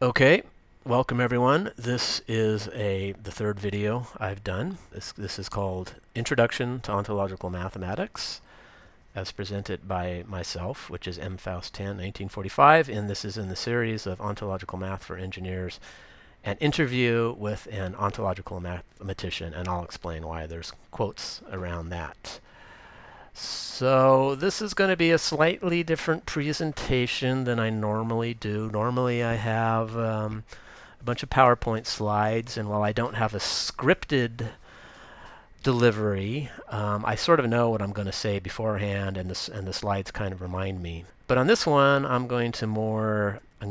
Okay, welcome everyone. This is the third video I've done. This is called Introduction to Ontological Mathematics, as presented by myself, which is M. Faust 10, 1945, and this is in the series of Ontological Math for Engineers, an interview with an ontological mathematician, and I'll explain why there's quotes around that. So this is going to be a slightly different presentation than I normally do. Normally I have a bunch of PowerPoint slides, and while I don't have a scripted delivery, I sort of know what I'm going to say beforehand, and the slides kind of remind me. But on this one, I'm going to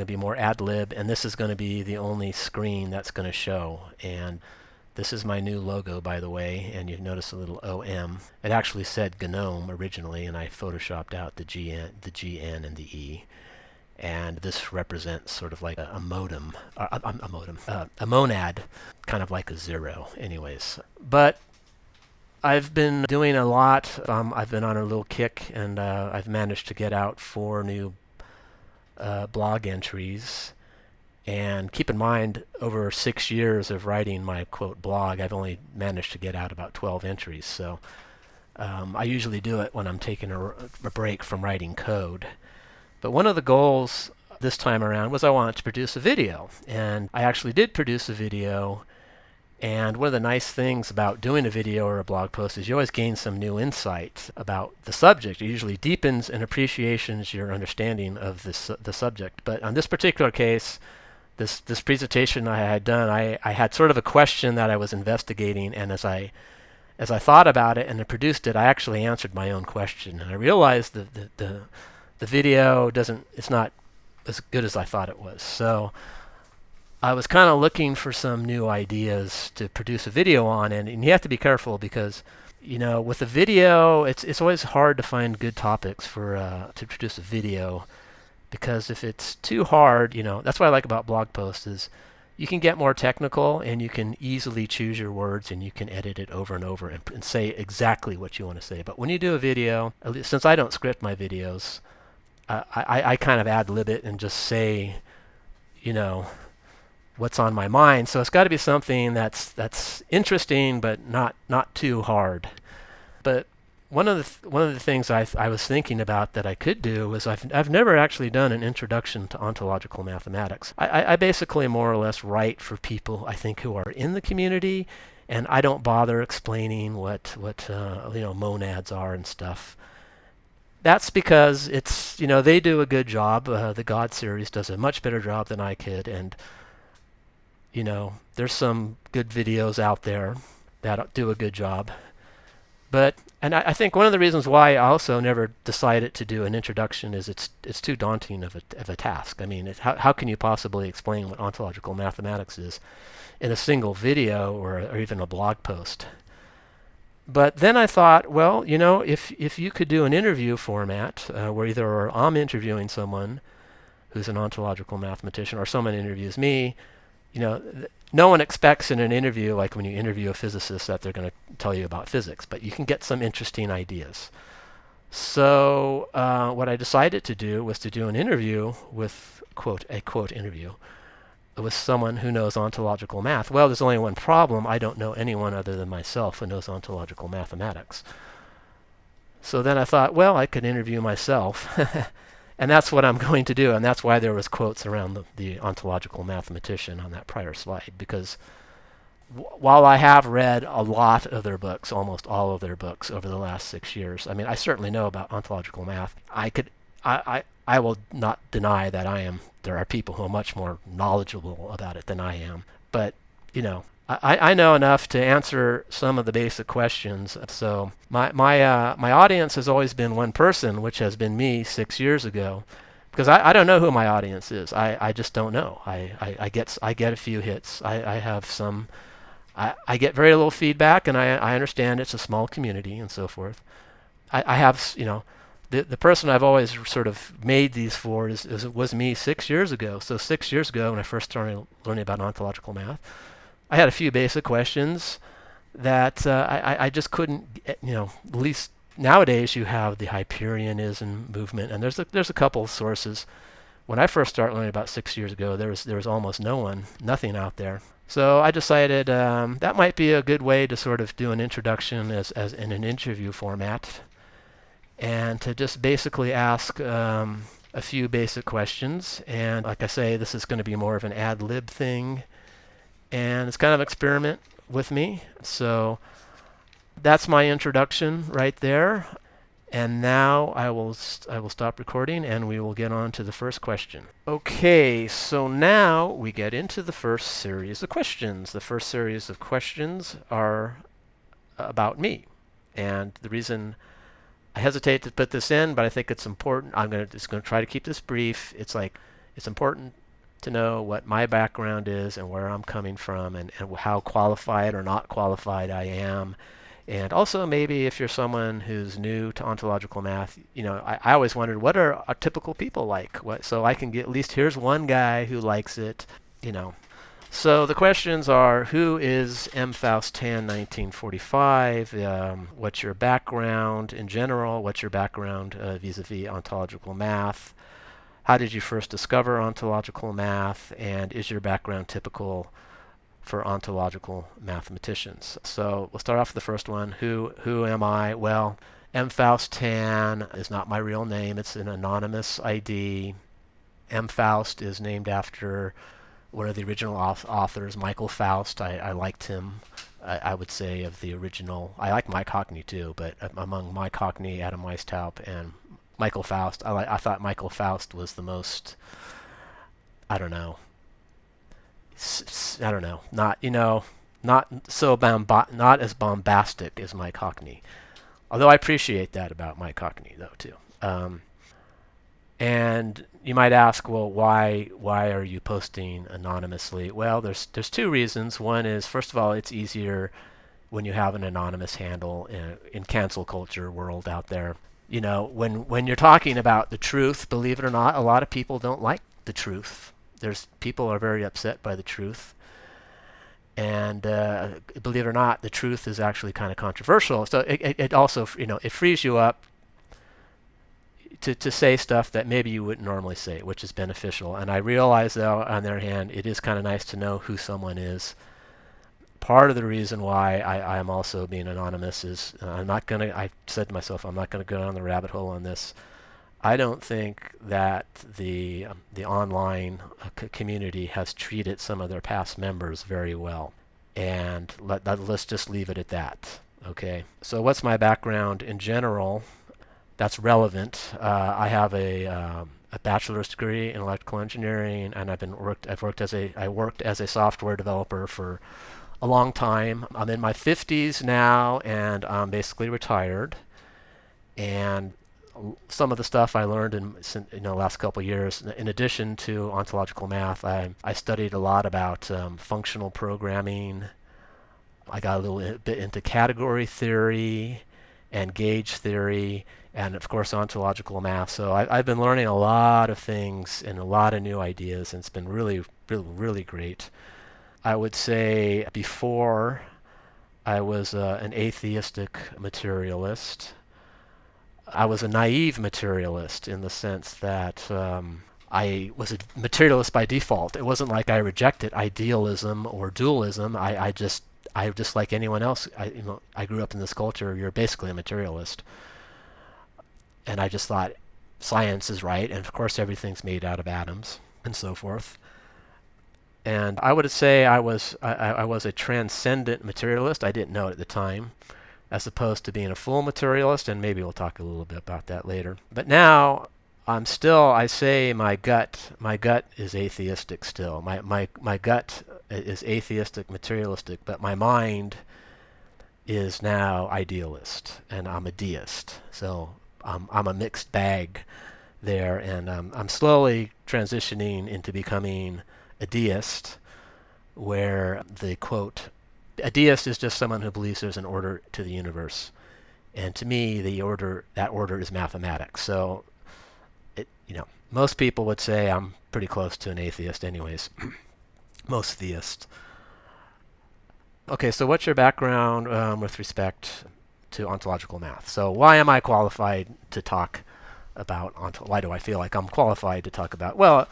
be more ad lib, and this is going to be the only screen that's going to show. And this is my new logo, by the way, and you notice a little OM. It actually said GNOME originally, and I photoshopped out the GN and the E. And this represents sort of like a modem, a monad, kind of like a zero, anyways. But I've been doing a lot. I've been on a little kick, and I've managed to get out 4 new blog entries. And keep in mind, over 6 years of writing my quote blog, I've only managed to get out about 12 entries. So I usually do it when I'm taking a break from writing code. But one of the goals this time around was I wanted to produce a video. And I actually did produce a video. And one of the nice things about doing a video or a blog post is you always gain some new insight about the subject. It usually deepens and appreciates your understanding of the subject. But on this particular case, this presentation I had done, I had sort of a question that I was investigating, and as I thought about it and I produced it, I actually answered my own question, and I realized that the video it's not as good as I thought it was. So I was kind of looking for some new ideas to produce a video on, and you have to be careful because with a video, it's always hard to find good topics for to produce a video. Because if it's too hard, that's what I like about blog posts is you can get more technical and you can easily choose your words and you can edit it over and over and say exactly what you want to say. But when you do a video, at least since I don't script my videos, I kind of ad lib it and just say, what's on my mind. So it's got to be something that's interesting but not too hard. But one of the things I was thinking about that I could do was I've never actually done an introduction to ontological mathematics. I basically more or less write for people I think who are in the community, and I don't bother explaining what monads are and stuff. That's because it's they do a good job. The God series does a much better job than I could, and there's some good videos out there that do a good job. And I think one of the reasons why I also never decided to do an introduction is it's too daunting of a task. I mean, how can you possibly explain what ontological mathematics is in a single video or even a blog post? But then I thought, well, if you could do an interview format where either I'm interviewing someone who's an ontological mathematician or someone interviews me, no one expects in an interview, like when you interview a physicist, that they're going to tell you about physics, but you can get some interesting ideas. So what I decided to do was to do an interview with, a quote interview, with someone who knows ontological math. Well, there's only one problem. I don't know anyone other than myself who knows ontological mathematics. So then I thought, well, I could interview myself. And that's what I'm going to do, and that's why there was quotes around the ontological mathematician on that prior slide, because while I have read a lot of their books, almost all of their books over the last 6 years, I mean, I certainly know about ontological math. I will not deny that there are people who are much more knowledgeable about it than I am. But, I know enough to answer some of the basic questions. So my audience has always been one person, which has been me 6 years ago, because I don't know who my audience is. I just don't know. I get a few hits. I have some. I get very little feedback, and I understand it's a small community and so forth. I have the person I've always sort of made these for was me 6 years ago. So 6 years ago, when I first started learning about ontological math, I had a few basic questions that I just couldn't, at least nowadays you have the Hyperionism movement, and there's a couple of sources When I first started learning about 6 years ago, there was almost nothing out there. So I decided that might be a good way to sort of do an introduction as in an interview format, and to just basically ask a few basic questions. And like I say, this is going to be more of an ad lib thing, and it's kind of an experiment with me. So that's my introduction right there. And now I will stop recording, and we will get on to the first question. Okay, so now we get into the first series of questions. The first series of questions are about me. And the reason I hesitate to put this in, but I think it's important. I'm just going to try to keep this brief. It's important to know what my background is and where I'm coming from, and how qualified or not qualified I am. And also, maybe if you're someone who's new to ontological math, I always wondered, what are typical people like? So I can get, at least here's one guy who likes it. So the questions are: who is M. Faust Tan 1945? What's your background in general? What's your background vis-a-vis ontological math? How did you first discover ontological math? And is your background typical for ontological mathematicians? So we'll start off with the first one. Who am I? Well, M. Faust Tan is not my real name. It's an anonymous ID. M. Faust is named after one of the original authors, Michael Faust. I liked him. I would say of the original. I like Mike Hockney too, but among Mike Hockney, Adam Weishaupt, and Michael Faust, I thought Michael Faust was the most, I don't know, not not as bombastic as Mike Hockney. Although I appreciate that about Mike Hockney though too. And you might ask, well, why are you posting anonymously? Well, there's two reasons. One is, first of all, it's easier when you have an anonymous handle in cancel culture world out there. When you're talking about the truth, believe it or not, a lot of people don't like the truth. People are very upset by the truth. And believe it or not, the truth is actually kind of controversial. So it also, it frees you up to say stuff that maybe you wouldn't normally say, which is beneficial. And I realize, though, on the other hand, it is kind of nice to know who someone is. Part of the reason why I am also being anonymous is I said to myself, I'm not going to go down the rabbit hole on this. I don't think that the online community has treated some of their past members very well. And let's just leave it at that. Okay. So what's my background in general? That's relevant. I have a bachelor's degree in electrical engineering, and I worked as a software developer for a long time. I'm in my 50s now, and I'm basically retired. And some of the stuff I learned in the last couple of years, in addition to ontological math, I studied a lot about functional programming. I got a little bit into category theory and gauge theory, and of course ontological math. So I've been learning a lot of things and a lot of new ideas, and it's been really, really, really great. I would say before I was an atheistic materialist. I was a naive materialist in the sense that I was a materialist by default. It wasn't like I rejected idealism or dualism. I just like anyone else. I grew up in this culture. You're basically a materialist, and I just thought science is right, and of course everything's made out of atoms and so forth. And I would say I was a transcendent materialist. I didn't know it at the time, as opposed to being a full materialist, and maybe we'll talk a little bit about that later. But now I say my gut is atheistic still. My gut is atheistic, materialistic, but my mind is now idealist, and I'm a deist. So I'm a mixed bag there, and I'm slowly transitioning into becoming a deist, where the quote, a deist is just someone who believes there's an order to the universe, and to me, that order is mathematics. So, most people would say I'm pretty close to an atheist, anyways. Most theists. Okay, so what's your background with respect to ontological math? So why am I qualified to talk about why do I feel like I'm qualified to talk about? Well,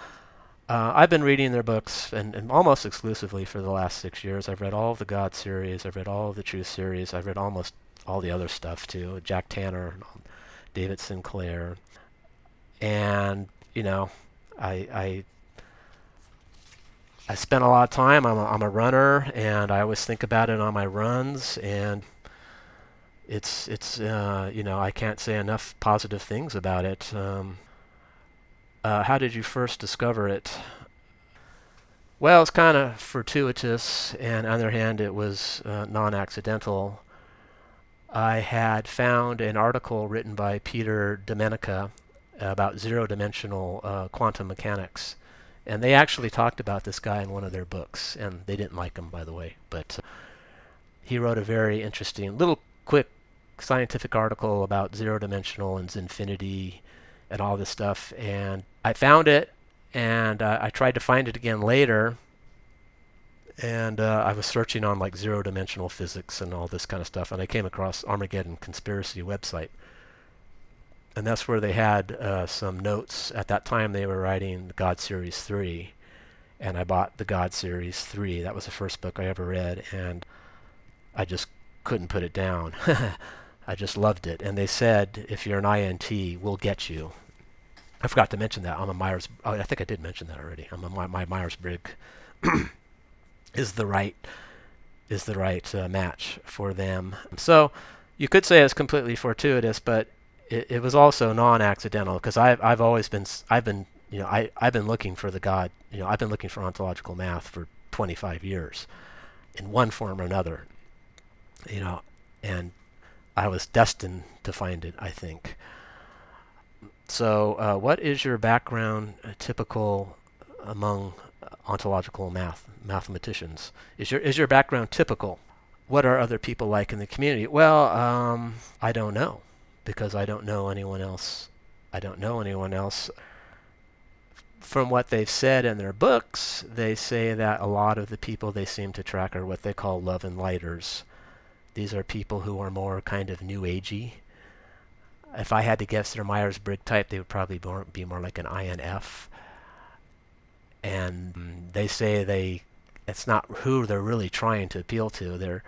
I've been reading their books and almost exclusively for the last 6 years. I've read all of the God series. I've read all of the Truth series. I've read almost all the other stuff too. Jack Tanner, David Sinclair, and I I spent a lot of time. I'm a runner, and I always think about it on my runs, and it's I can't say enough positive things about it. How did you first discover it? Well, it's kind of fortuitous, and on the other hand, it was non-accidental. I had found an article written by Peter Domenica about zero-dimensional quantum mechanics, and they actually talked about this guy in one of their books, and they didn't like him, by the way, but he wrote a very interesting little quick scientific article about zero-dimensional and infinity and all this stuff, and I found it, and I tried to find it again later, and I was searching on like zero-dimensional physics and all this kind of stuff, and I came across Armageddon Conspiracy website, and that's where they had some notes. At that time, they were writing the God Series 3, and I bought the God Series 3. That was the first book I ever read, and I just couldn't put it down. I just loved it. And they said, if you're an INT, we'll get you. I forgot to mention that. I'm a Myers. Oh, I think I did mention that already. My Myers-Briggs is the right match for them. So you could say it's completely fortuitous, but it was also non-accidental, because I've been looking for the God. I've been looking for ontological math for 25 years, in one form or another. And I was destined to find it, I think. So, what is your background typical among ontological mathematicians? Is your background typical? What are other people like in the community? Well, I don't know, because I don't know anyone else. From what they've said in their books, they say that a lot of the people they seem to track are what they call love and lighters. These are people who are more kind of new agey. If I had to guess their Myers-Briggs type, they would probably be more like an INF. And they say it's not who they're really trying to appeal to.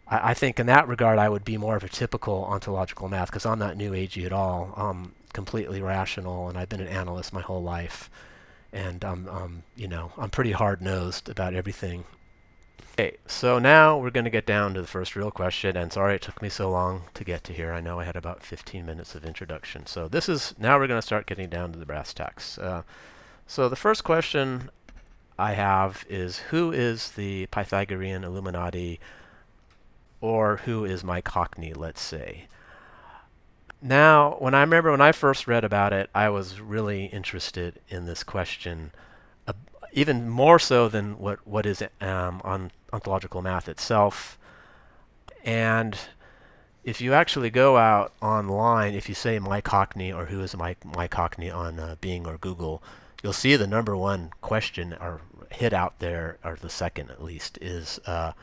I think in that regard, I would be more of a typical ontological math, because I'm not new agey at all. I'm completely rational, and I've been an analyst my whole life, and I'm pretty hard-nosed about everything. Okay, so now we're going to get down to the first real question, and sorry it took me so long to get to here. I know I had about 15 minutes of introduction. So now we're going to start getting down to the brass tacks. So the first question I have is, who is the Pythagorean Illuminati, or who is Mike Hockney, let's say? Now, when I first read about it, I was really interested in this question, even more so than what is on ontological math itself. And if you actually go out online, if you say Mike Hockney or who is Mike Hockney on Bing or Google, you'll see the number one question or hit out there, or the second at least, is an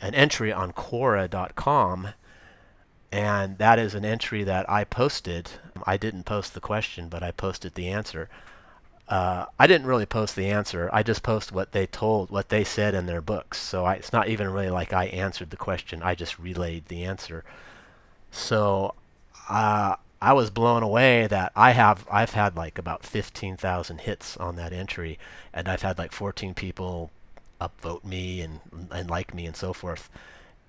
entry on Quora.com. And that is an entry that I posted. I didn't post the question, but I posted the answer. I didn't really post the answer. I just post what they said in their books. So it's not even really like I answered the question. I just relayed the answer. So I was blown away that I've had like about 15,000 hits on that entry, and I've had like 14 people upvote me and like me and so forth.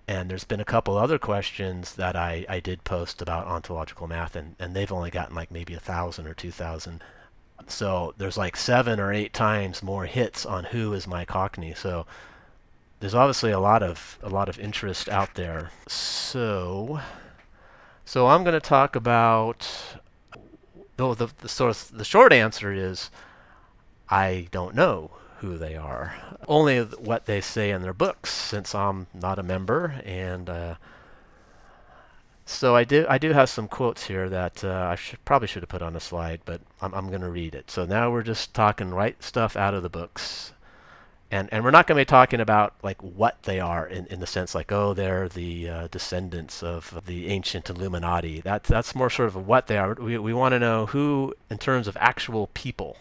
And there's been a couple other questions that I did post about ontological math, and they've only gotten like maybe 1,000 or 2,000. So there's like 7 or 8 times more hits on who is Mike Hockney. So there's obviously a lot of interest out there. So I'm going to talk about the short answer is I don't know who they are. Only what they say in their books, since I'm not a member. And so I do have some quotes here that I probably should have put on a slide, but I'm going to read it. So now we're just talking right stuff out of the books. And we're not going to be talking about like what they are in the sense like, oh, they're the descendants of the ancient Illuminati. That's more sort of what they are. We want to know who in terms of actual people.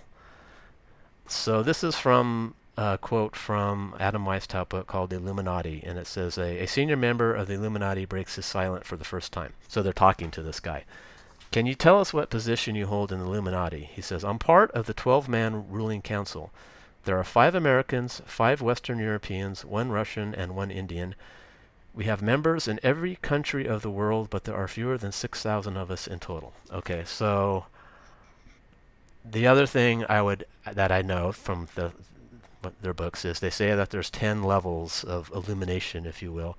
So this is from a quote from Adam Weishaupt book called The Illuminati, and it says, a senior member of the Illuminati breaks his silence for the first time. So they're talking to this guy. Can you tell us what position you hold in the Illuminati? He says, I'm part of the 12-man ruling council. There are 5 Americans, 5 Western Europeans, 1 Russian, and 1 Indian. We have members in every country of the world, but there are fewer than 6,000 of us in total. Okay, so the other thing that I know from their books is they say that there's 10 levels of illumination, if you will.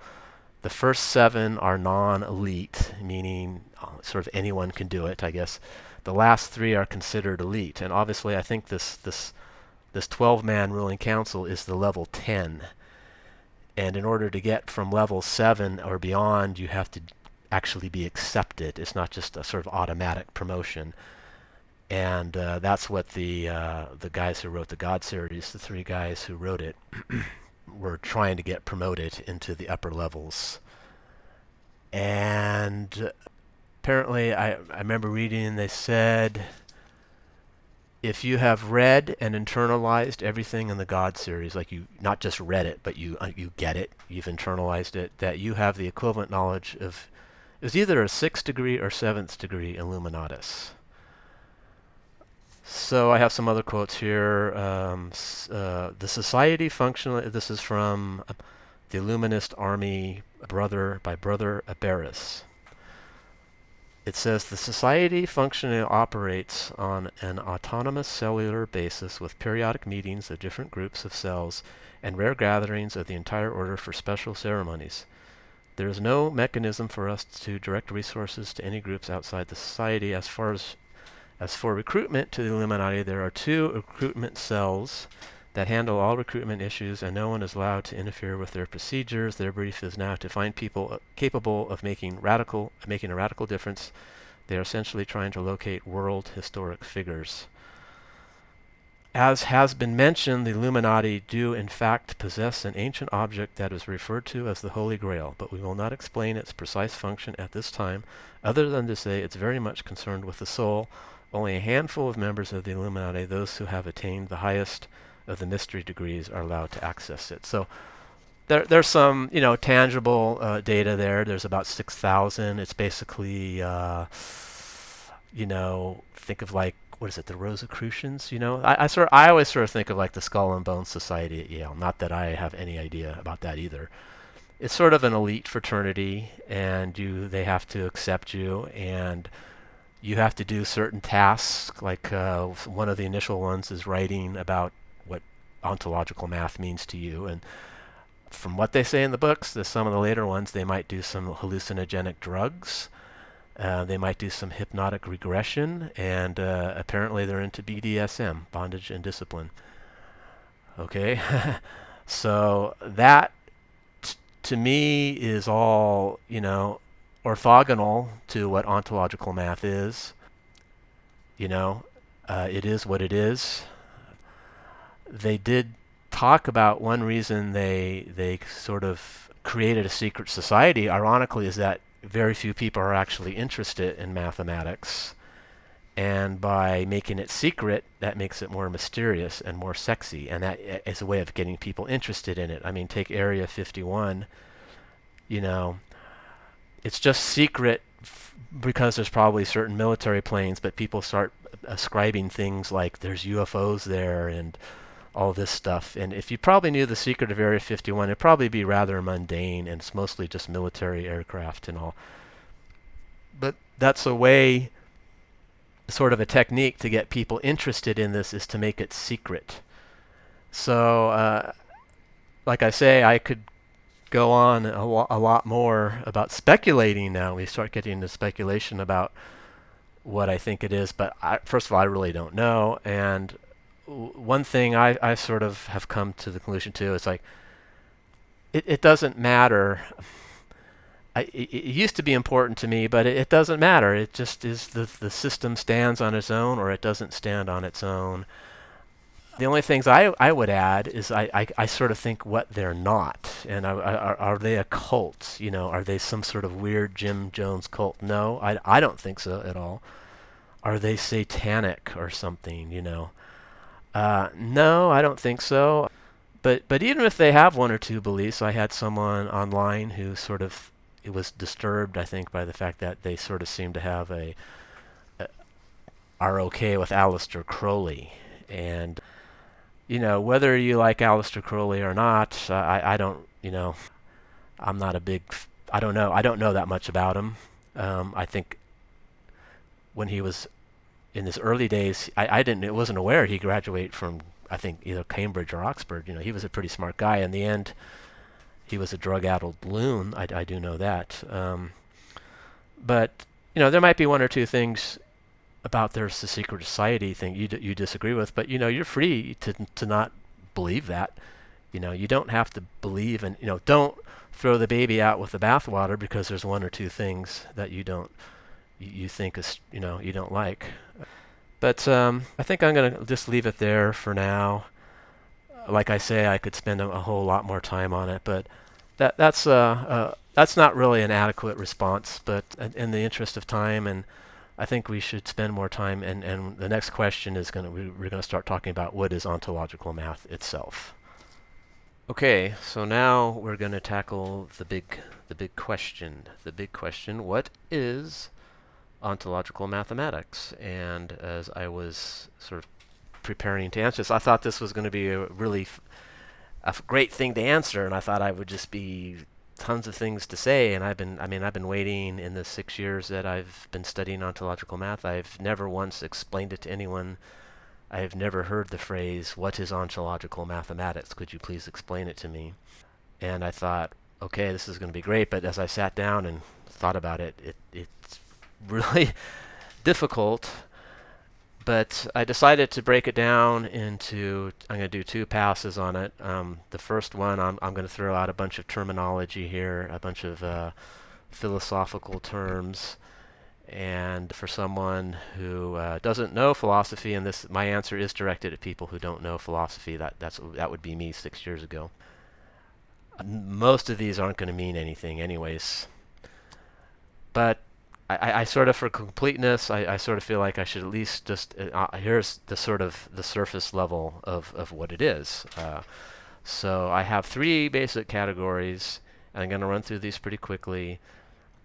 The first 7 are non-elite, meaning sort of anyone can do it, I guess. The last 3 are considered elite, and obviously I think this 12-man ruling council is the level 10. And in order to get from level 7 or beyond, you have to actually be accepted. It's not just a sort of automatic promotion. And that's what the guys who wrote the God series, the 3 guys who wrote it, were trying to get promoted into the upper levels. And apparently, I remember reading, they said, if you have read and internalized everything in the God series, like you not just read it, but you get it, you've internalized it, that you have the equivalent knowledge of, it was either a 6th degree or 7th degree Illuminatus. So I have some other quotes here. The society functionally, this is from the Illuminist Army by Brother Aberis. It says, the society functionally operates on an autonomous cellular basis with periodic meetings of different groups of cells and rare gatherings of the entire order for special ceremonies. There is no mechanism for us to direct resources to any groups outside the society. As for recruitment to the Illuminati, there are 2 recruitment cells that handle all recruitment issues, and no one is allowed to interfere with their procedures. Their brief is now to find people capable of making a radical difference. They are essentially trying to locate world historic figures. As has been mentioned, the Illuminati do in fact possess an ancient object that is referred to as the Holy Grail, but we will not explain its precise function at this time, other than to say it's very much concerned with the soul. Only a handful of members of the Illuminati, those who have attained the highest of the mystery degrees, are allowed to access it. So there's some, tangible data there. There's about 6,000. It's basically, think of like, what is it, the Rosicrucians? I always sort of think of like the Skull and Bones Society at Yale. Not that I have any idea about that either. It's sort of an elite fraternity, and they have to accept you, and you have to do certain tasks. Like one of the initial ones is writing about what ontological math means to you, and from what they say in the books, some of the later ones, they might do some hallucinogenic drugs. They might do some hypnotic regression, and apparently they're into BDSM, bondage and discipline. Okay, so that to me is all, orthogonal to what ontological math is. It is what it is. They did talk about one reason they sort of created a secret society, ironically, is that very few people are actually interested in mathematics. And by making it secret, that makes it more mysterious and more sexy. And that is a way of getting people interested in it. I mean, take Area 51. It's just secret because there's probably certain military planes, but people start ascribing things like there's UFOs there and all this stuff. And if you probably knew the secret of Area 51, it'd probably be rather mundane, and it's mostly just military aircraft and all. But that's a way, sort of a technique to get people interested in this, is to make it secret. So, like I say, I could go on a lot more about speculating now. We start getting into speculation about what I think it is, but first of all, I really don't know. And one thing I sort of have come to the conclusion too is like, it doesn't matter. It used to be important to me, but it doesn't matter. It just is the system stands on its own or it doesn't stand on its own. The only things I would add is I sort of think what they're not. And are they a cult? You know, are they some sort of weird Jim Jones cult? No, I don't think so at all. Are they satanic or something, you know? No, I don't think so. But even if they have one or two beliefs, I had someone online who sort of it was disturbed, I think, by the fact that they sort of seem to have a are okay with Aleister Crowley. And you know, whether you like Aleister Crowley or not, I don't, you know, I'm not a big, I don't know. I don't know that much about him. I think when he was in his early days, I didn't, it wasn't aware he graduated from, I think, either Cambridge or Oxford. You know, he was a pretty smart guy. In the end, he was a drug-addled loon. I do know that. But, you know, there might be one or two things about there's the secret society thing you disagree with, but you know you're free to not believe that. You know, you don't have to believe, and you know, don't throw the baby out with the bathwater because there's one or two things that you think is, you know, you don't like. But I think I'm gonna just leave it there for now. Like I say, I could spend a whole lot more time on it, but that's not really an adequate response. But in the interest of time, and I think we should spend more time. And the next question is we're gonna start talking about what is ontological math itself. Okay, so now we're gonna tackle the big question. The big question: what is ontological mathematics? And as I was sort of preparing to answer this, I thought this was going to be a really great thing to answer, and I thought I would just be tons of things to say. And I've been waiting in the 6 years that I've been studying ontological math. I've never once explained it to anyone. I've never heard the phrase, "What is ontological mathematics? Could you please explain it to me?" And I thought, okay, this is going to be great. But as I sat down and thought about it, it's really difficult. But I decided to break it down into, I'm going to do 2 passes on it. The first one, I'm going to throw out a bunch of terminology here, a bunch of philosophical terms. And for someone who doesn't know philosophy, and this, my answer is directed at people who don't know philosophy, that would be me 6 years ago. Most of these aren't going to mean anything anyways. But I sort of, for completeness, I sort of feel like I should at least just, here's the sort of the surface level of what it is. So I have 3 basic categories, and I'm going to run through these pretty quickly.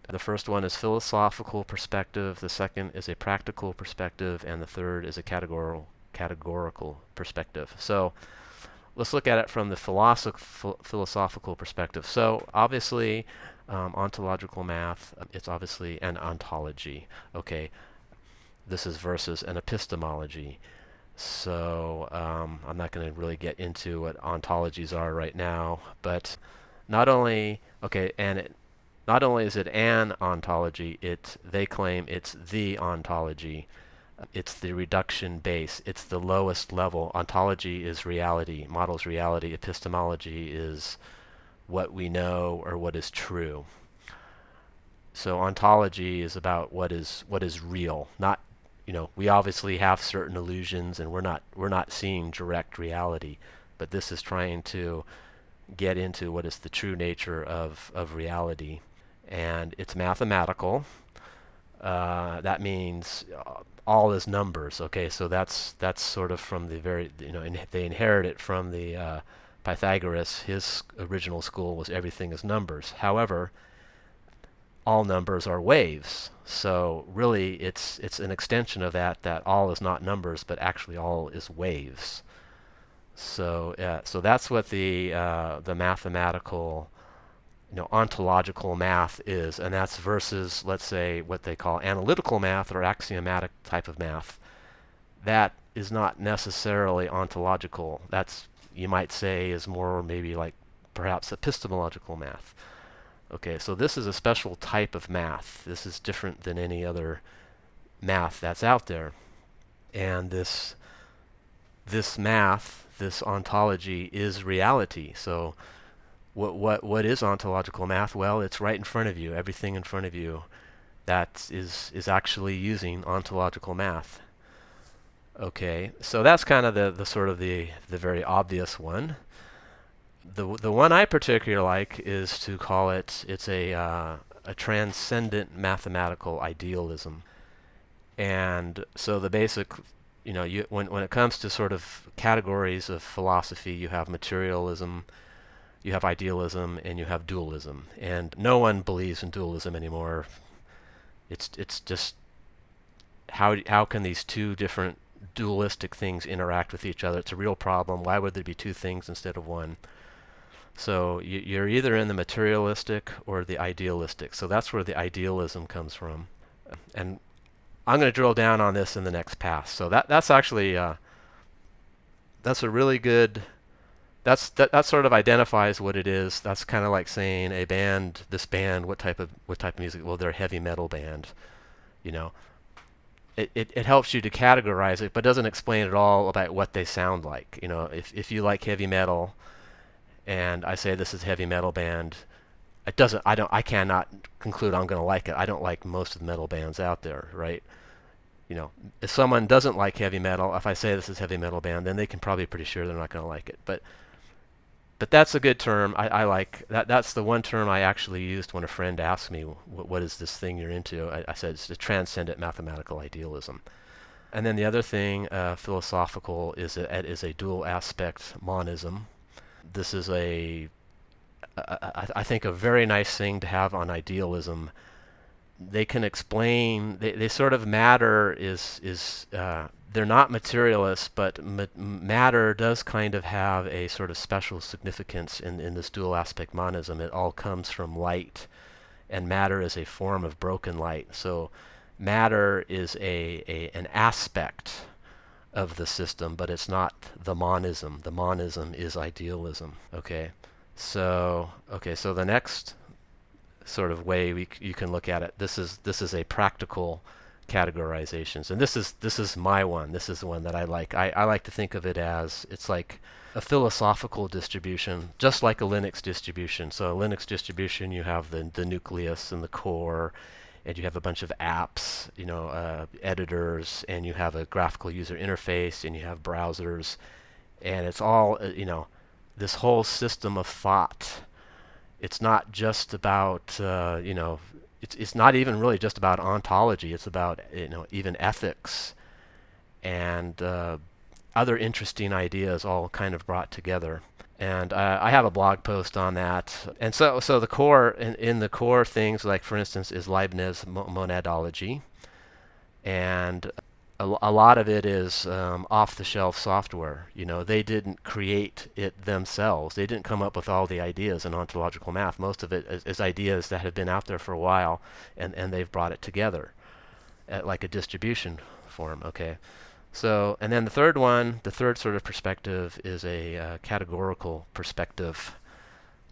The first one is philosophical perspective, the second is a practical perspective, and the third is a categorical perspective. So let's look at it from the philosophical perspective. So obviously, ontological math, it's obviously an ontology. Okay, this is versus an epistemology. So I'm not going to really get into what ontologies are right now, but not only not only is it an ontology, they claim it's the ontology. It's the reduction base. It's the lowest level. Ontology is reality, models reality. Epistemology is what we know or what is true. So ontology is about what is real. Not, you know, we obviously have certain illusions, and we're not seeing direct reality, but this is trying to get into what is the true nature of reality, and it's mathematical. That means all is numbers. Okay, so that's sort of from the very, you know, they inherit it from the Pythagoras. His original school was everything is numbers. However, all numbers are waves. So really, it's an extension of that all is not numbers, but actually all is waves. So so that's what the mathematical, you know, ontological math is, and that's versus, let's say, what they call analytical math or axiomatic type of math. That is not necessarily ontological. That's, you might say, is more maybe like perhaps epistemological math. Okay, so this is a special type of math. This is different than any other math that's out there. And this math, this ontology, is reality. So what is ontological math? Well, it's right in front of you. Everything in front of you that is actually using ontological math. Okay, so that's kind of the sort of the very obvious one. The one I particularly like is to call it's a transcendent mathematical idealism. And so the basic, when it comes to sort of categories of philosophy, you have materialism, you have idealism, and you have dualism. And no one believes in dualism anymore. It's just how can these two different dualistic things interact with each other? It's a real problem. Why would there be two things instead of one? So you're either in the materialistic or the idealistic. So that's where the idealism comes from. And I'm going to drill down on this in the next pass. So that's actually that's a really good that sort of identifies what it is. That's kind of like saying a band, this band, what type of music? Well, they're a heavy metal band. You know, it helps you to categorize it, but doesn't explain at all about what they sound like. You know, if you like heavy metal, and I say this is a heavy metal band, it doesn't. I cannot conclude I'm going to like it. I don't like most of the metal bands out there, right? You know, if someone doesn't like heavy metal, if I say this is heavy metal band, then they can probably be pretty sure they're not going to like it. But that's a good term. I like that. That's the one term I actually used when a friend asked me, "What is this thing you're into?" I said it's the transcendent mathematical idealism. And then the other thing, philosophical, is a dual aspect monism. This is I think a very nice thing to have on idealism. They can explain. They sort of matter is they're not materialists, but matter does kind of have a sort of special significance in this dual aspect monism. It all comes from light, and matter is a form of broken light. So matter is an aspect of the system, but it's not the monism. The monism is idealism. So the next sort of way you can look at it, this is a practical categorizations, and this is my one. This is the one that I like. I like to think of it as it's like a philosophical distribution, just like a Linux distribution. So a Linux distribution, you have the nucleus and the core, and you have a bunch of apps, editors, and you have a graphical user interface, and you have browsers, and it's all this whole system of thought. It's not just about it's not even really just about ontology. It's about even ethics and other interesting ideas all kind of brought together. And I have a blog post on that. And so the core in the core things, like for instance, is Leibniz monadology, and a lot of it is off-the-shelf software. They didn't create it themselves. They didn't come up with all the ideas in ontological math. Most of it is ideas that have been out there for a while, and they've brought it together at like a distribution form. So, and then the third sort of perspective is a categorical perspective.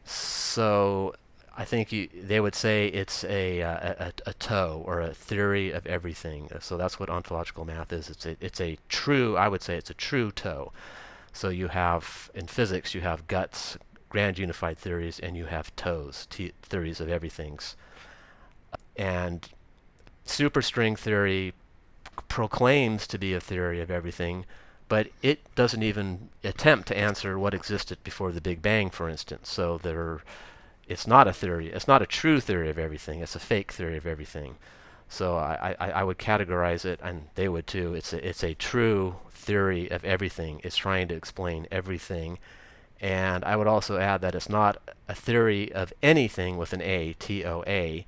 So I think they would say it's a toe, or a theory of everything. So that's what ontological math is. I would say it's a true toe. So you have, in physics, you have guts, grand unified theories, and you have toes, theories of everythings. And superstring theory proclaims to be a theory of everything, but it doesn't even attempt to answer what existed before the Big Bang, for instance. So it's not a theory. It's not a true theory of everything. It's a fake theory of everything. So I would categorize it, and they would too. It's a true theory of everything. It's trying to explain everything. And I would also add that it's not a theory of anything with an A, TOA.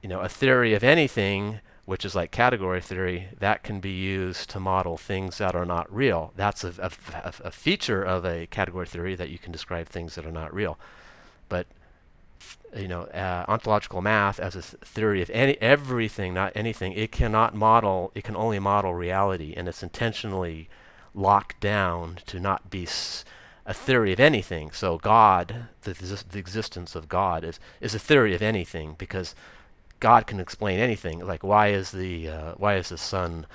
A theory of anything, which is like category theory, that can be used to model things that are not real. That's a feature of a category theory, that you can describe things that are not real. But ontological math, as a theory of everything, not anything, it can only model reality, and it's intentionally locked down to not be a theory of anything. So God, the existence of God, is a theory of anything, because God can explain anything. Like, why is the sun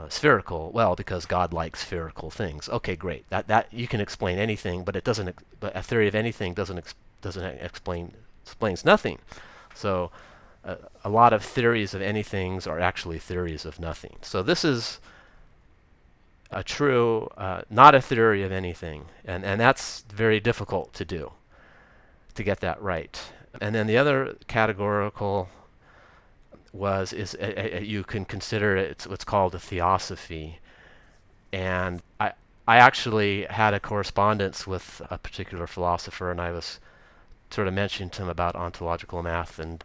spherical? Well, because God likes spherical things. Okay, great. That you can explain anything, but it doesn't. But a theory of anything explains nothing. So a lot of theories of anythings are actually theories of nothing. So this is a true, not a theory of anything, and that's very difficult to do, to get that right. And then the other categorical you can consider it what's called a theosophy. And I actually had a correspondence with a particular philosopher, and I was sort of mentioning to him about ontological math, and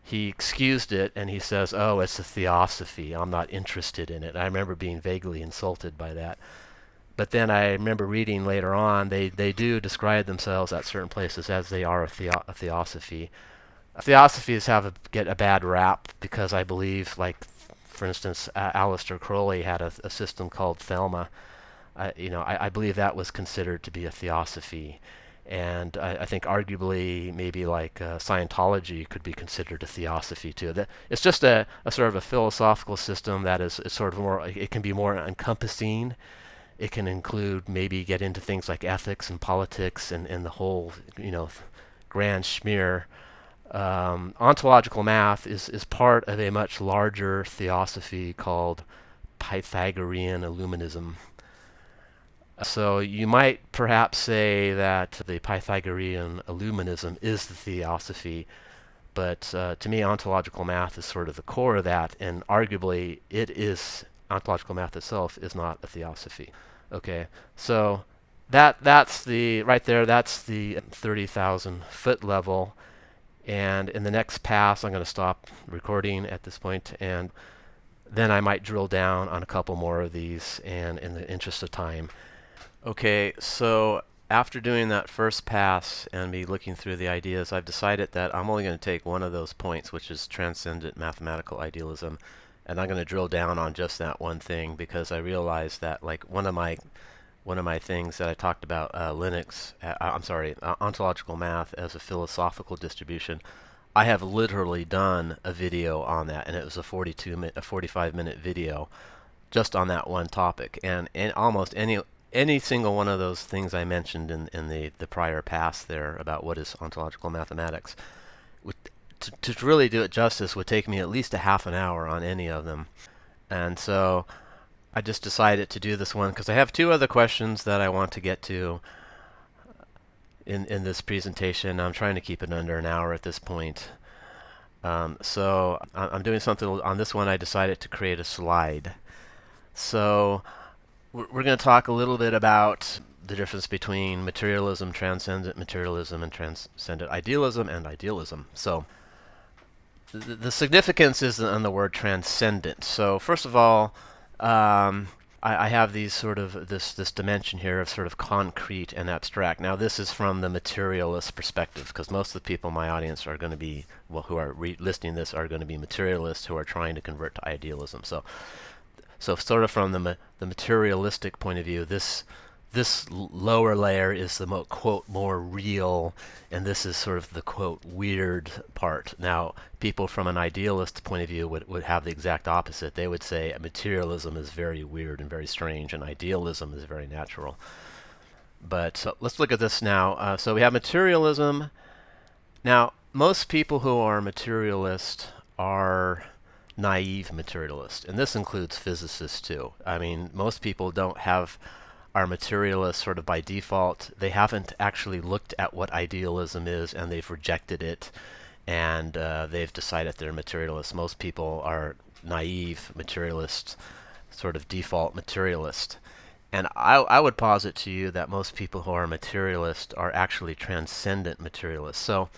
he excused it, and he says, "Oh, it's a theosophy. I'm not interested in it." I remember being vaguely insulted by that. But then I remember reading later on, they do describe themselves at certain places as they are a theosophy. Theosophies get a bad rap because I believe, like, for instance, Aleister Crowley had a system called Thelma. I believe that was considered to be a theosophy. And I think arguably maybe like Scientology could be considered a theosophy too. It's just a sort of a philosophical system that is sort of more, it can be more encompassing. It can include, maybe get into things like ethics and politics and the whole, grand schmear. Ontological math is part of a much larger theosophy called Pythagorean Illuminism. So you might perhaps say that the Pythagorean Illuminism is the theosophy, but to me, ontological math is sort of the core of that, and arguably ontological math itself is not a theosophy. Okay, so that's the right there. That's the 30,000 foot level, and in the next pass, I'm going to stop recording at this point, and then I might drill down on a couple more of these, and in the interest of time. Okay, so after doing that first pass and me looking through the ideas, I've decided that I'm only going to take one of those points, which is transcendent mathematical idealism, and I'm going to drill down on just that one thing, because I realized that, like, one of my things that I talked about, ontological math as a philosophical distribution, I have literally done a video on that, and it was a 45-minute video just on that one topic, and almost any single one of those things I mentioned in the prior pass there about what is ontological mathematics, to really do it justice would take me at least a half an hour on any of them. And so I just decided to do this one because I have two other questions that I want to get to in this presentation. I'm trying to keep it under an hour at this point. So I'm doing something on this one. I decided to create a slide. So we're going to talk a little bit about the difference between materialism, transcendent materialism, and transcendent idealism, and idealism. So the significance is on the word transcendent. So first of all, I have these sort of this dimension here of sort of concrete and abstract. Now this is from the materialist perspective, because most of the people in my audience are going to be, who are listening to this, are going to be materialists who are trying to convert to idealism. So sort of from the materialistic point of view, this lower layer is the quote more real, and this is sort of the quote weird part. Now, people from an idealist point of view would have the exact opposite. They would say materialism is very weird and very strange, and idealism is very natural. But so let's look at this now. So we have materialism. Now, most people who are materialist are naive materialist, and this includes physicists too. I mean, most people are materialists sort of by default. They haven't actually looked at what idealism is, and they've rejected it, and they've decided they're materialists. Most people are naive materialists, sort of default materialist. And I would posit to you that most people who are materialist are actually transcendent materialists. So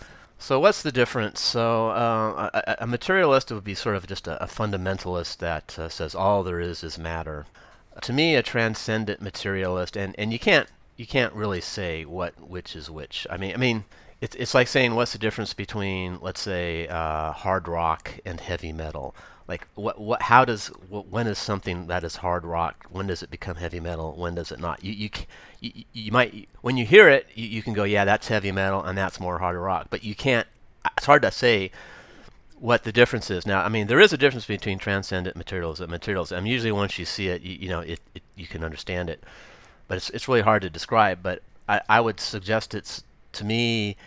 what's the difference? So a materialist would be sort of just a fundamentalist that says all there is matter. To me, a transcendent materialist, and you can't really say which is which. I mean, it's like saying what's the difference between, let's say, hard rock and heavy metal. Like when is something that is hard rock? When does it become heavy metal? When does it not? You might, when you hear it, you can go, yeah, that's heavy metal and that's more hard rock. But you can't. It's hard to say what the difference is. Now, I mean, there is a difference between transcendent materialism and materialism. I mean, usually once you see it, you can understand it. But it's really hard to describe. But I would suggest to me,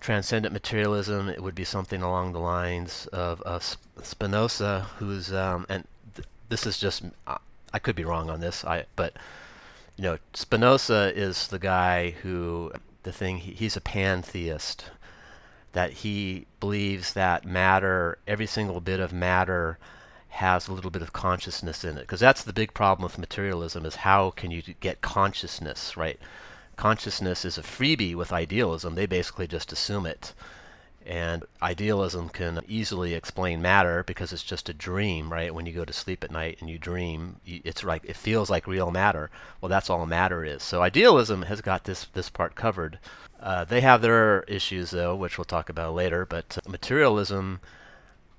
transcendent materialism, it would be something along the lines of Spinoza, who's this is just I could be wrong on this, but Spinoza is the guy who he's a pantheist, that he believes that matter, every single bit of matter, has a little bit of consciousness in it, because that's the big problem with materialism, is how can you get consciousness, right? Consciousness is a freebie with idealism. They basically just assume it. And idealism can easily explain matter because it's just a dream, right? When you go to sleep at night and you dream, it's like it feels like real matter. Well, that's all matter is. So idealism has got this part covered. They have their issues though, which we'll talk about later. But materialism,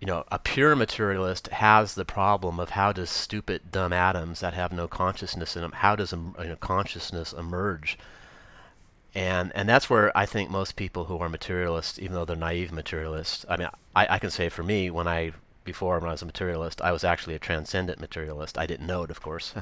a pure materialist has the problem of how does stupid, dumb atoms that have no consciousness in them, how does consciousness emerge? And that's where I think most people who are materialists, even though they're naive materialists, I mean, I can say for me, when I was a materialist, I was actually a transcendent materialist. I didn't know it, of course.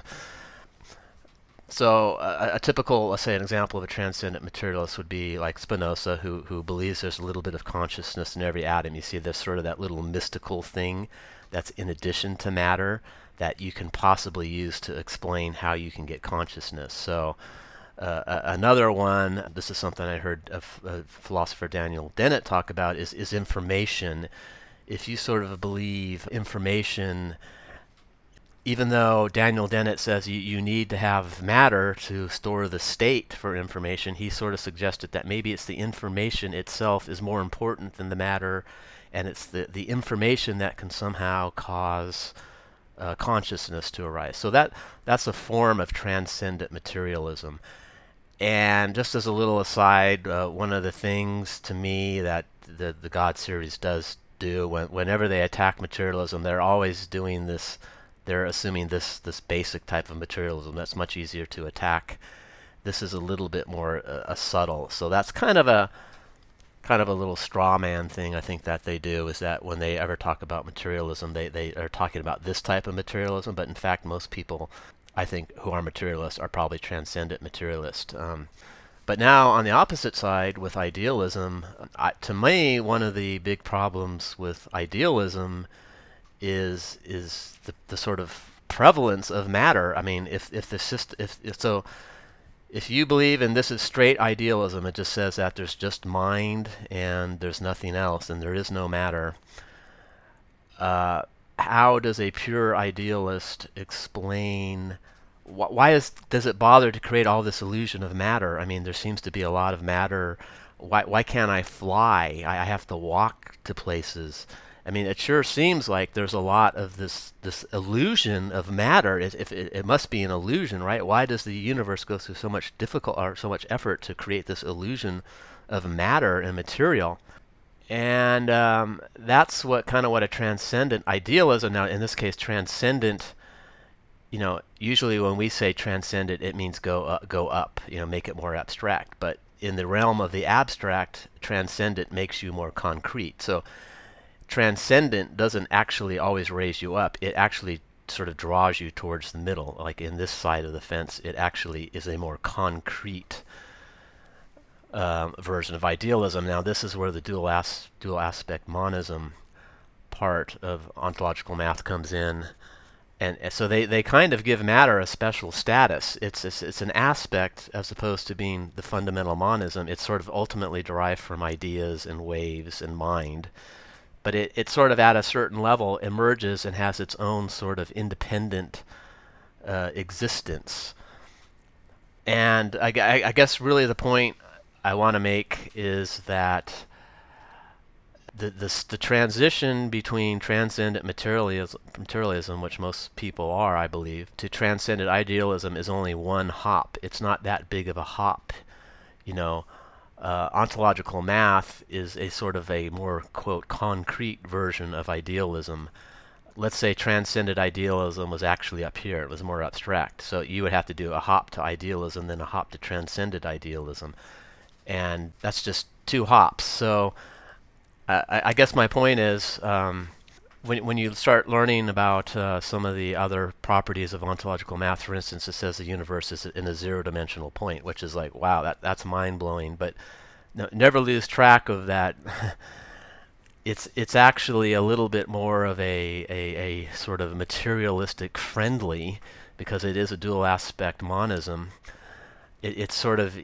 So a typical, let's say an example of a transcendent materialist would be like Spinoza, who believes there's a little bit of consciousness in every atom. You see, there's sort of that little mystical thing that's in addition to matter that you can possibly use to explain how you can get consciousness. So another one, this is something I heard of philosopher Daniel Dennett talk about, is information. If you sort of believe information, even though Daniel Dennett says you need to have matter to store the state for information, he sort of suggested that maybe it's the information itself is more important than the matter, and it's the information that can somehow cause consciousness to arise. So that's a form of transcendent materialism. And just as a little aside, one of the things to me that the God series does do, whenever they attack materialism, they're always doing this. They're assuming this basic type of materialism that's much easier to attack. This is a little bit more subtle. So that's kind of a little straw man thing I think that they do, is that when they ever talk about materialism, they are talking about this type of materialism. But in fact, most people, I think, who are materialists are probably transcendent materialists. But now on the opposite side with idealism, to me, one of the big problems with idealism is the sort of prevalence of matter. I mean, if you believe, and this is straight idealism, it just says that there's just mind and there's nothing else, and there is no matter. How does a pure idealist explain why does it bother to create all this illusion of matter? I mean, there seems to be a lot of matter. Why can't I fly? I have to walk to places. I mean, it sure seems like there's a lot of this illusion of matter. It must be an illusion, right? Why does the universe go through so much so much effort to create this illusion of matter and material? And that's what a transcendent idealism. Now, in this case, transcendent. Usually when we say transcendent, it means go up. Make it more abstract. But in the realm of the abstract, transcendent makes you more concrete. So transcendent doesn't actually always raise you up. It actually sort of draws you towards the middle. Like in this side of the fence, it actually is a more concrete version of idealism. Now, this is where the dual aspect monism part of ontological math comes in. And so they kind of give matter a special status. It's an aspect as opposed to being the fundamental monism. It's sort of ultimately derived from ideas and waves and mind. But it sort of at a certain level emerges and has its own sort of independent existence. And I guess really the point I want to make is that the transition between transcendent materialism, which most people are, I believe, to transcendent idealism is only one hop. It's not that big of a hop. Ontological math is a sort of a more, quote, concrete version of idealism. Let's say transcendent idealism was actually up here. It was more abstract. So you would have to do a hop to idealism, then a hop to transcendent idealism. And that's just two hops. So I guess my point is, when you start learning about some of the other properties of ontological math, for instance, it says the universe is in a zero-dimensional point, which is like, wow, that's mind-blowing. But never lose track of that. It's actually a little bit more of a sort of materialistic friendly, because it is a dual aspect monism. It's sort of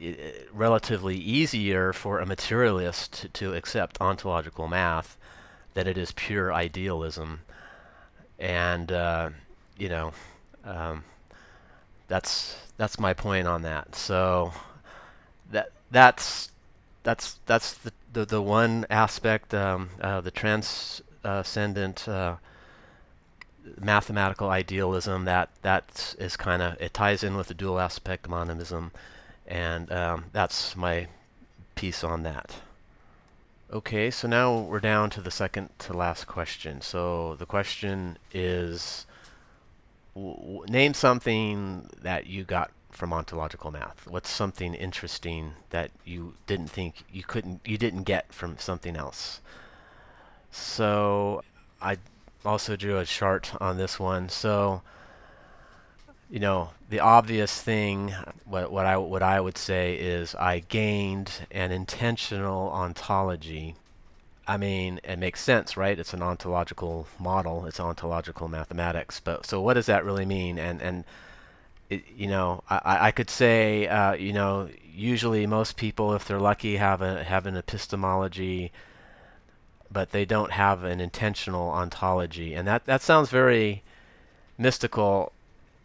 relatively easier for a materialist to accept ontological math that it is pure idealism. And you know, um, that's my point on that. So that's the one aspect, the transcendent mathematical idealism, that is kind of, it ties in with the dual aspect monism, and that's my piece on that. Okay, so now we're down to the second to last question. So the question is, name something that you got from ontological math. What's something interesting that you didn't think you didn't get from something else? So I also drew a chart on this one. So, the obvious thing, what I would say is I gained an intentional ontology. I mean, it makes sense, right? It's an ontological model. It's ontological mathematics. But so what does that really mean? And I could say, usually most people, if they're lucky, have an epistemology, but they don't have an intentional ontology. And that sounds very mystical,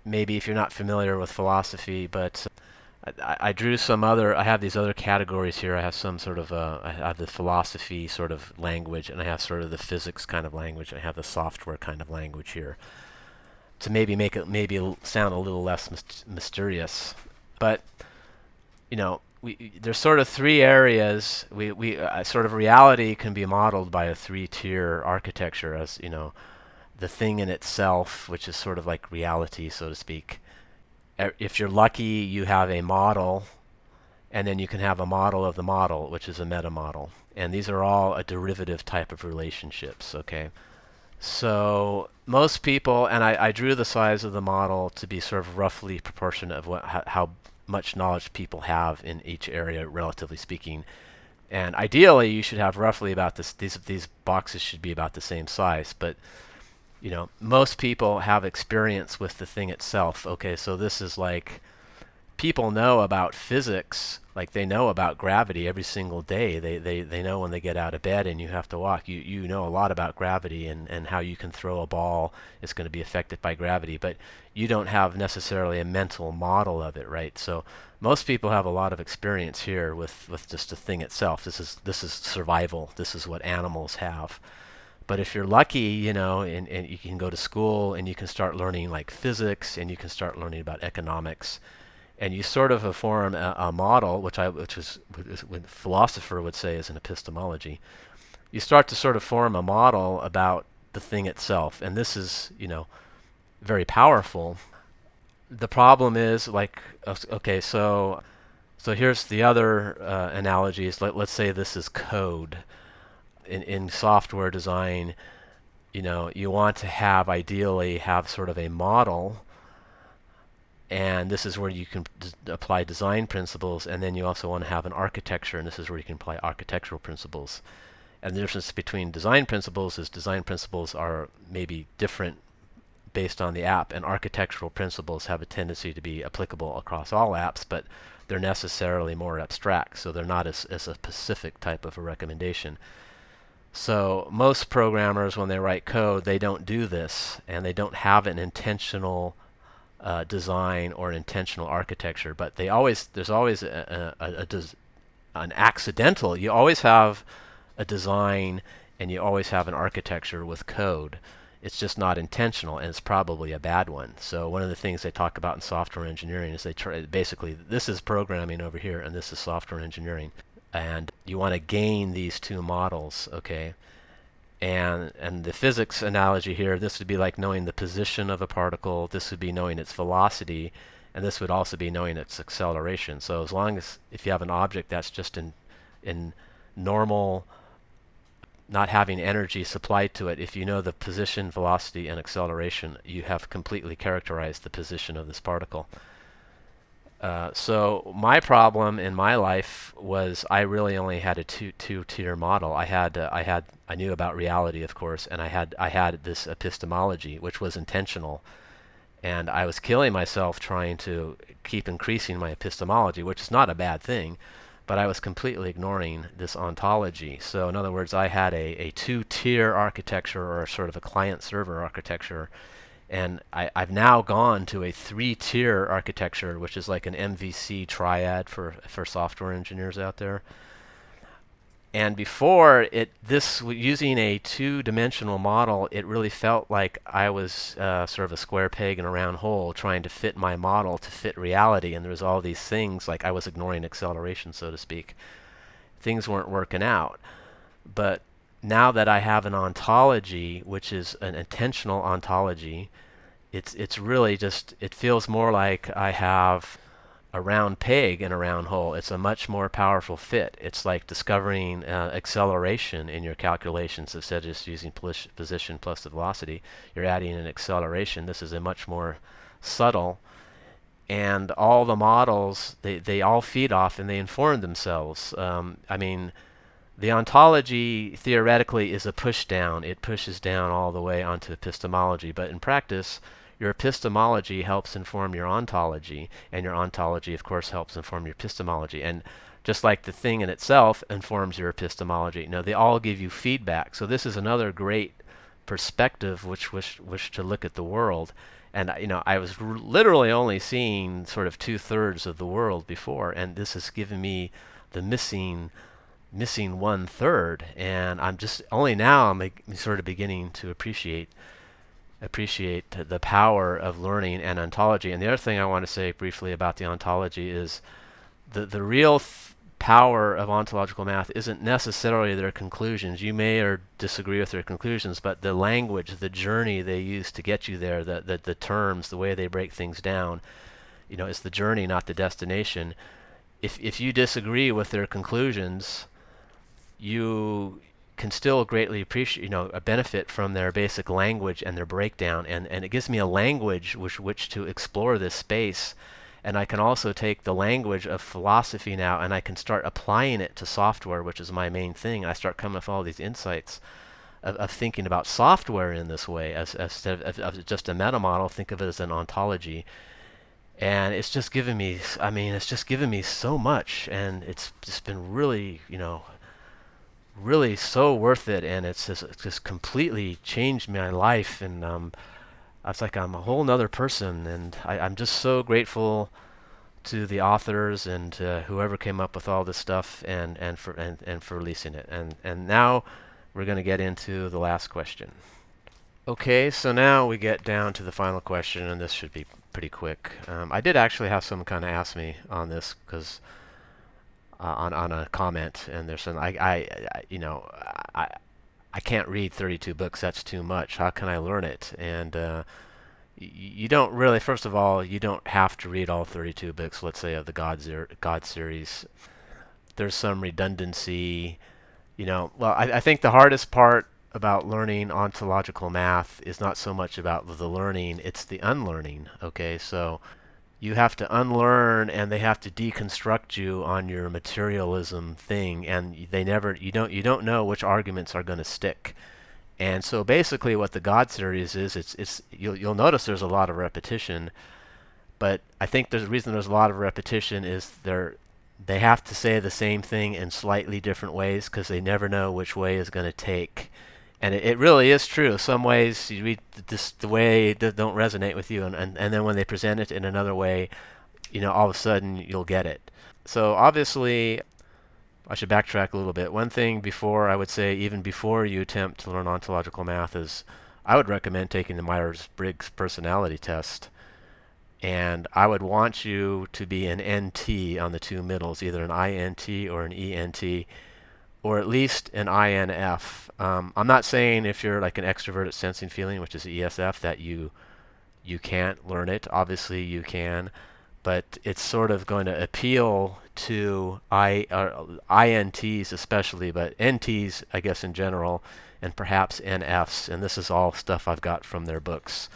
maybe if you're not familiar with philosophy, but I drew some other, I have these other categories here. I have some sort of, I have the philosophy sort of language, and I have sort of the physics kind of language, and I have the software kind of language here, to maybe make it sound a little less mysterious. But there's sort of three areas. Sort of reality can be modeled by a three-tier architecture, as the thing in itself, which is sort of like reality, so to speak. If you're lucky, you have a model, and then you can have a model of the model, which is a meta model. And these are all a derivative type of relationships, okay? So most people, and I drew the size of the model to be sort of roughly proportionate of how much knowledge people have in each area, relatively speaking. And ideally, you should have roughly about this. These boxes should be about the same size, but most people have experience with the thing itself. Okay, so this is like, people know about physics, like they know about gravity every single day. They know when they get out of bed and you have to walk. You know a lot about gravity, and how you can throw a ball is going to be affected by gravity, but you don't have necessarily a mental model of it, right? So most people have a lot of experience here with just the thing itself. This is survival. This is what animals have. But if you're lucky, and you can go to school and you can start learning like physics, and you can start learning about economics, and you sort of form a model, which is what a philosopher would say is an epistemology. You start to sort of form a model about the thing itself, and this is, very powerful. The problem is, like, okay, so here's the other analogies. Let's say this is code. In software design, you want to ideally have sort of a model, and this is where you can apply design principles, and then you also want to have an architecture, and this is where you can apply architectural principles. And the difference between design principles is design principles are maybe different based on the app, and architectural principles have a tendency to be applicable across all apps, but they're necessarily more abstract, so they're not as a specific type of a recommendation. So most programmers, when they write code, they don't do this, and they don't have an intentional design or an intentional architecture. But there's always an accidental. You always have a design, and you always have an architecture with code. It's just not intentional, and it's probably a bad one. So one of the things they talk about in software engineering is basically, this is programming over here, and this is software engineering. And you want to gain these two models, okay? And the physics analogy here, this would be like knowing the position of a particle, this would be knowing its velocity, and this would also be knowing its acceleration. So as long as, if you have an object that's just in normal, not having energy supplied to it, if you know the position, velocity, and acceleration, you have completely characterized the position of this particle. So my problem in my life was I really only had a two-tier model. I knew about reality, of course, and I had this epistemology, which was intentional, and I was killing myself trying to keep increasing my epistemology, which is not a bad thing, but I was completely ignoring this ontology. So in other words, I had a two-tier architecture, or sort of a client-server architecture, and I've now gone to a three-tier architecture, which is like an MVC triad for software engineers out there. And before using a two-dimensional model, it really felt like I was sort of a square peg in a round hole trying to fit my model to fit reality. And there was all these things, like I was ignoring acceleration, so to speak. Things weren't working out. But now that I have an ontology, which is an intentional ontology, it's really just, it feels more like I have a round peg in a round hole. It's a much more powerful fit. It's like discovering acceleration in your calculations. Instead of just using position plus the velocity, you're adding an acceleration. This is a much more subtle, and all the models, they all feed off and they inform themselves. I mean, the ontology theoretically is a push down. It pushes down all the way onto epistemology, but in practice, your epistemology helps inform your ontology, and your ontology, of course, helps inform your epistemology. And just like the thing in itself informs your epistemology, they all give you feedback. So this is another great perspective which to look at the world. And I was literally only seeing sort of 2/3 of the world before, and this has given me the missing 1/3, and I'm just only now I'm sort of beginning to appreciate the power of learning and ontology. And the other thing I want to say briefly about the ontology is the real power of ontological math isn't necessarily their conclusions. You may or disagree with their conclusions, but the language, the journey they use to get you there, the terms, the way they break things down, it's the journey, not the destination. If you disagree with their conclusions, you can still greatly appreciate, a benefit from their basic language and their breakdown, and it gives me a language which to explore this space. And I can also take the language of philosophy now, and I can start applying it to software, which is my main thing. I start coming with all these insights of thinking about software in this way, as of just a meta model. Think of it as an ontology. And it's just given me, so much, and it's just been really, really so worth it, and it's just completely changed my life, and it's like I'm a whole nother person, and I'm just so grateful to the authors and to whoever came up with all this stuff, and for releasing it. And now we're going to get into the last question. Okay, so now we get down to the final question, and this should be pretty quick. I did actually have someone kind of ask me on this, because on a comment, and there's some I can't read 32 books. That's too much. How can I learn it? And you don't really. First of all, you don't have to read all 32 books. Let's say of the God series. There's some redundancy. Well, I think the hardest part about learning ontological math is not so much about the learning; it's the unlearning. Okay, so you have to unlearn, and they have to deconstruct you on your materialism thing, and you don't know which arguments are going to stick. And so basically what the God series is, you'll notice there's a lot of repetition, but I think the reason there's a lot of repetition is they have to say the same thing in slightly different ways, because they never know which way is going to take. And it really is true. Some ways you read the way that don't resonate with you, and then when they present it in another way, all of a sudden you'll get it. So obviously, I should backtrack a little bit. One thing before, I would say, even before you attempt to learn ontological math, is I would recommend taking the Myers-Briggs personality test. And I would want you to be an NT on the two middles, either an INT or an ENT, or at least an INF. I'm not saying if you're like an extroverted sensing feeling, which is ESF, that you can't learn it. Obviously you can, but it's sort of going to appeal to INTs especially, but NTs I guess in general, and perhaps NFs. And this is all stuff I've got from their books.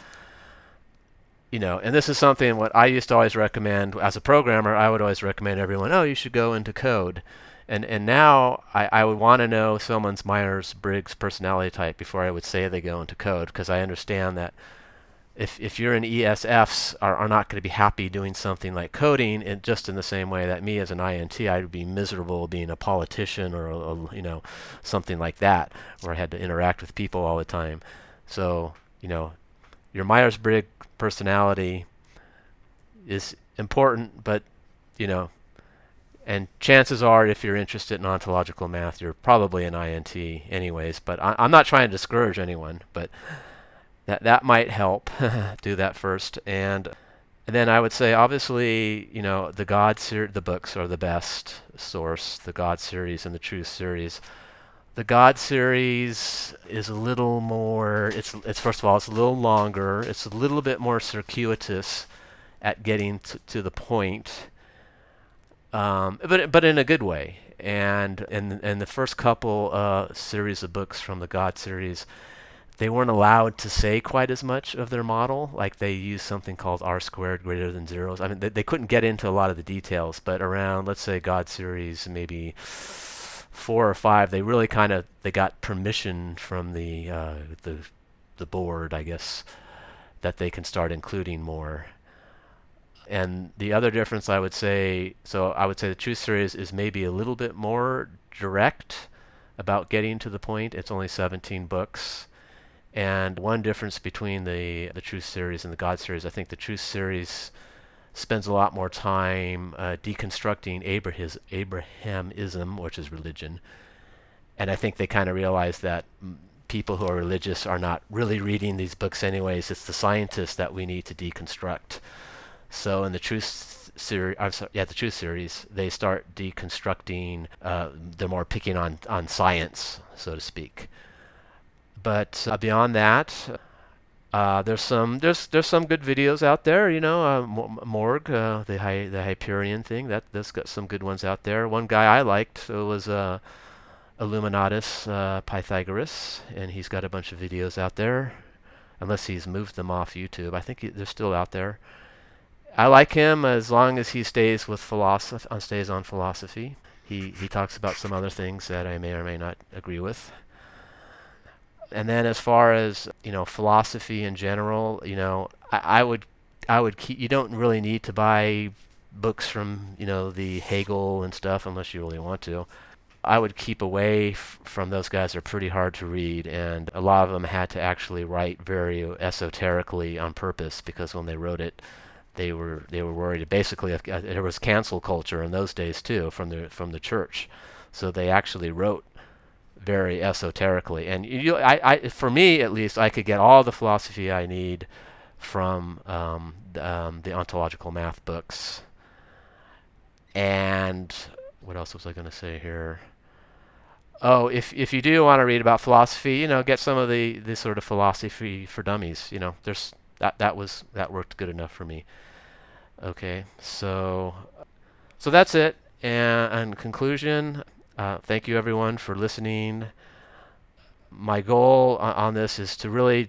and this is something what I used to always recommend as a programmer. I would always recommend everyone, oh, you should go into code. And now I would want to know someone's Myers-Briggs personality type before I would say they go into code, because I understand that if you're in ESFs are not going to be happy doing something like coding, and just in the same way that me as an INT, I would be miserable being a politician or something like that, where I had to interact with people all the time. So your Myers-Briggs personality is important, but you know, and chances are, if you're interested in ontological math, you're probably an INT anyways. But I'm not trying to discourage anyone, but that might help. Do that first, and then I would say, obviously, the books are the best source. The God series and the Truth series. The God series is a little more. It's first of all, it's a little longer. It's a little bit more circuitous at getting to the point, but in a good way. And the first couple series of books from the God series, they weren't allowed to say quite as much of their model. Like, they used something called R squared greater than zeros. I mean, they couldn't get into a lot of the details, but around, let's say, God series maybe 4 or 5, they really they got permission from the board, I guess, that they can start including more. And the other difference, I would say the Truth series is maybe a little bit more direct about getting to the point. It's only 17 books. And one difference between the Truth series and the God series, I think the Truth series spends a lot more time deconstructing Abrahamism, which is religion. And I think they kind of realize that people who are religious are not really reading these books anyways. It's the scientists that we need to deconstruct. So in the Truth series, the Truth series, they start deconstructing. They're more picking on science, so to speak. But beyond that, there's some good videos out there. Morg, the Hyperion thing. That's got some good ones out there. One guy I liked was Illuminatus Pythagoras, and he's got a bunch of videos out there. Unless he's moved them off YouTube, I think they're still out there. I like him as long as he stays with stays on philosophy. He talks about some other things that I may or may not agree with. And then as far as philosophy in general, I would keep. You don't really need to buy books from the Hegel and stuff unless you really want to. I would keep away from those guys. They're pretty hard to read, and a lot of them had to actually write very esoterically on purpose, because when they wrote it, they were worried. Basically, there was cancel culture in those days too from the church, so they actually wrote very esoterically. And for me at least, I could get all the philosophy I need from the Ontological Math books. And what else was I going to say here? Oh, if you do want to read about philosophy, get some of the sort of philosophy for dummies. There's that worked good enough for me. Okay, so that's it. And in conclusion, thank you everyone for listening. My goal on this is to really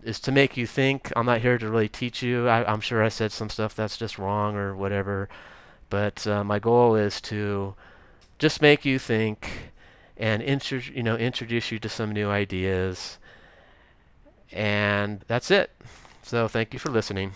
is to make you think. I'm not here to really teach you. I'm sure I said some stuff that's just wrong or whatever, but my goal is to just make you think and introduce you to some new ideas. And that's it. So thank you for listening.